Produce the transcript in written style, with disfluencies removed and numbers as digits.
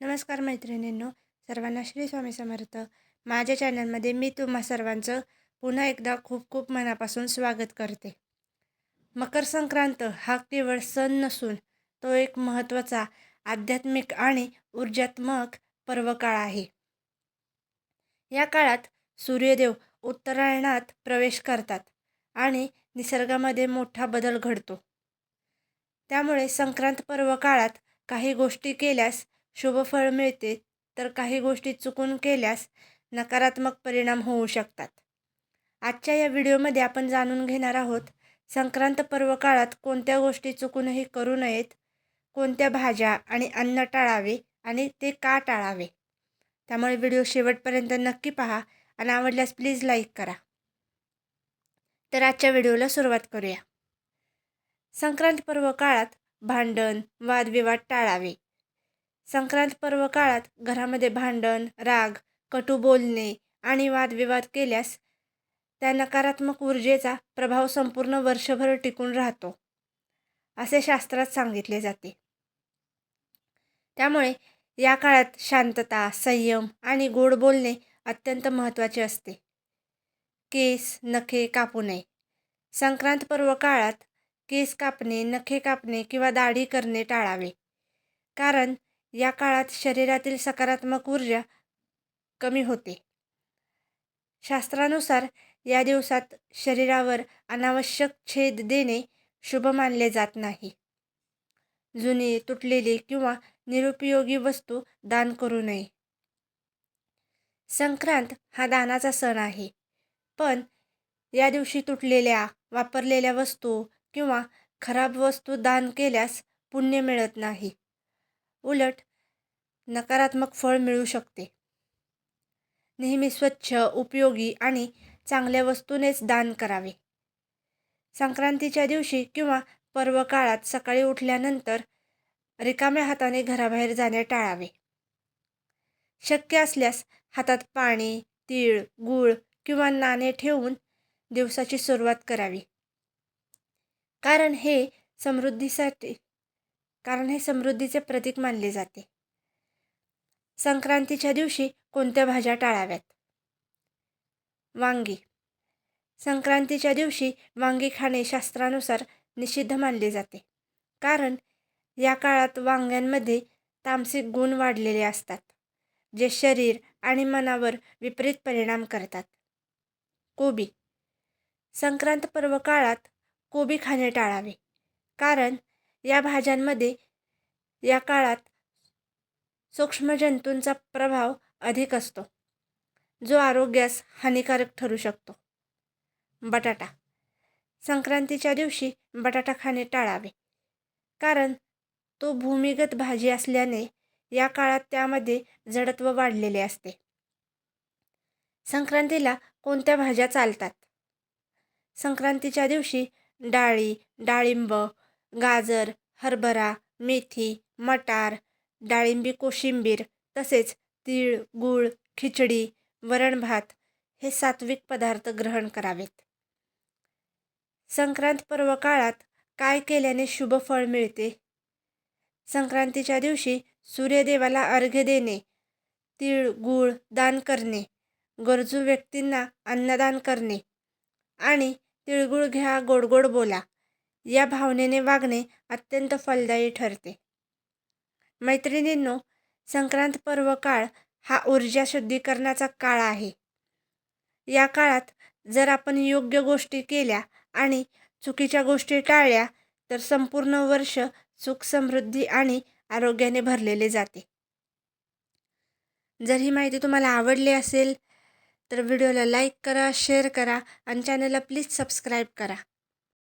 नमस्कार मैत्रिणींनो, सर्वांना श्री स्वामी समर्थ. माझ्या चॅनलमध्ये मी तुम्हा सर्वांचं पुन्हा एकदा खूप खूप मनापासून स्वागत करते. मकर संक्रांत हा केवळ सण नसून तो एक महत्त्वाचा आध्यात्मिक आणि ऊर्जात्मक पर्वकाळ आहे. या काळात सूर्यदेव उत्तरायणात प्रवेश करतात आणि निसर्गामध्ये मोठा बदल घडतो. त्यामुळे संक्रांत पर्व काळात काही गोष्टी केल्यास शुभफळ मिळते, तर काही गोष्टी चुकून केल्यास नकारात्मक परिणाम होऊ शकतात. आजच्या या व्हिडिओमध्ये आपण जाणून घेणार आहोत संक्रांत पर्व काळात कोणत्या गोष्टी चुकूनही करू नयेत, कोणत्या भाज्या आणि अन्न टाळावे आणि ते का टाळावे. त्यामुळे व्हिडिओ शेवटपर्यंत नक्की पहा आणि आवडल्यास प्लीज लाईक करा. तर आजच्या व्हिडिओला सुरुवात करूया. संक्रांत पर्व काळात भांडण, वादविवाद टाळावे. संक्रांत पर्व काळात घरामध्ये भांडण, राग, कटू बोलणे आणि वादविवाद केल्यास त्या नकारात्मक ऊर्जेचा प्रभाव संपूर्ण वर्षभर टिकून राहतो, असे शास्त्रात सांगितले जाते. त्यामुळे या काळात शांतता, संयम आणि गोड बोलणे अत्यंत महत्त्वाचे असते. केस, नखे कापू नये. संक्रांत पर्व काळात केस कापणे, नखे कापणे किंवा दाढी करणे टाळावे, कारण या काळात शरीरातील सकारात्मक ऊर्जा कमी होते. शास्त्रानुसार या दिवसात शरीरावर अनावश्यक छेद देणे शुभ मानले जात नाही. जुनी, तुटलेली किंवा निरुपयोगी वस्तू दान करू नये. संक्रांत हा दानाचा सण आहे, पण या दिवशी तुटलेल्या, वापरलेल्या वस्तू किंवा खराब वस्तू दान केल्यास पुण्य मिळत नाही, उलट नकारात्मक फळ मिळू शकते. नेहमी स्वच्छ, उपयोगी आणि चांगल्या वस्तूनेच दान करावे. संक्रांतीच्या दिवशी किंवा पर्व काळात सकाळी उठल्यानंतर रिकाम्या हाताने घराबाहेर जाणे टाळावे. शक्य असल्यास हातात पाणी, तीळ, गूळ किंवा नाणे ठेवून दिवसाची सुरुवात करावी, कारण हे समृद्धीचे प्रतीक मानले जाते. संक्रांतीच्या दिवशी कोणत्या भाज्या टाळाव्यात? वांगी. संक्रांतीच्या दिवशी वांगी खाणे शास्त्रानुसार निषिद्ध मानले जाते, कारण या काळात वांग्यांमध्ये तामसिक गुण वाढलेले असतात, जे शरीर आणि मनावर विपरीत परिणाम करतात. कोबी. संक्रांत पर्व काळात कोबी खाणे टाळावे, कारण या भाज्यांमध्ये या काळात सूक्ष्मजंतूंचा प्रभाव अधिक असतो, जो आरोग्यास हानिकारक ठरू शकतो. बटाटा. संक्रांतीच्या दिवशी बटाटा खाणे टाळावे, कारण तो भूमिगत भाजी असल्याने या काळात त्यामध्ये जडत्व वाढलेले असते. संक्रांतीला कोणत्या भाज्या चालतात? संक्रांतीच्या दिवशी डाळी, डाळिंब, गाजर, हरभरा, मेथी, मटार, डाळिंबी कोशिंबीर, तसेच तीळ, गूळ, खिचडी, वरण भात हे सात्विक पदार्थ ग्रहण करावेत. संक्रांत पर्व काळात काय केल्याने शुभ फळ मिळते? संक्रांतीच्या दिवशी सूर्यदेवाला अर्घ्य देणे, तीळ, गूळ दान करणे, गरजू व्यक्तींना अन्नदान करणे आणि तिळगुळ घ्या, गोड गोड बोला या भावनेने वागणे अत्यंत फलदायी ठरते. मैत्रिणींनो, संक्रांत पर्व काळ हा ऊर्जा शुद्धीकरणाचा काळ आहे. या काळात जर आपण योग्य गोष्टी केल्या आणि चुकीच्या गोष्टी टाळल्या, तर संपूर्ण वर्ष सुख, समृद्धी आणि आरोग्याने भरलेले जाते. जर ही माहिती तुम्हाला आवडली असेल तर व्हिडिओला लाईक करा, शेअर करा आणि चॅनलला प्लीज सबस्क्राईब करा.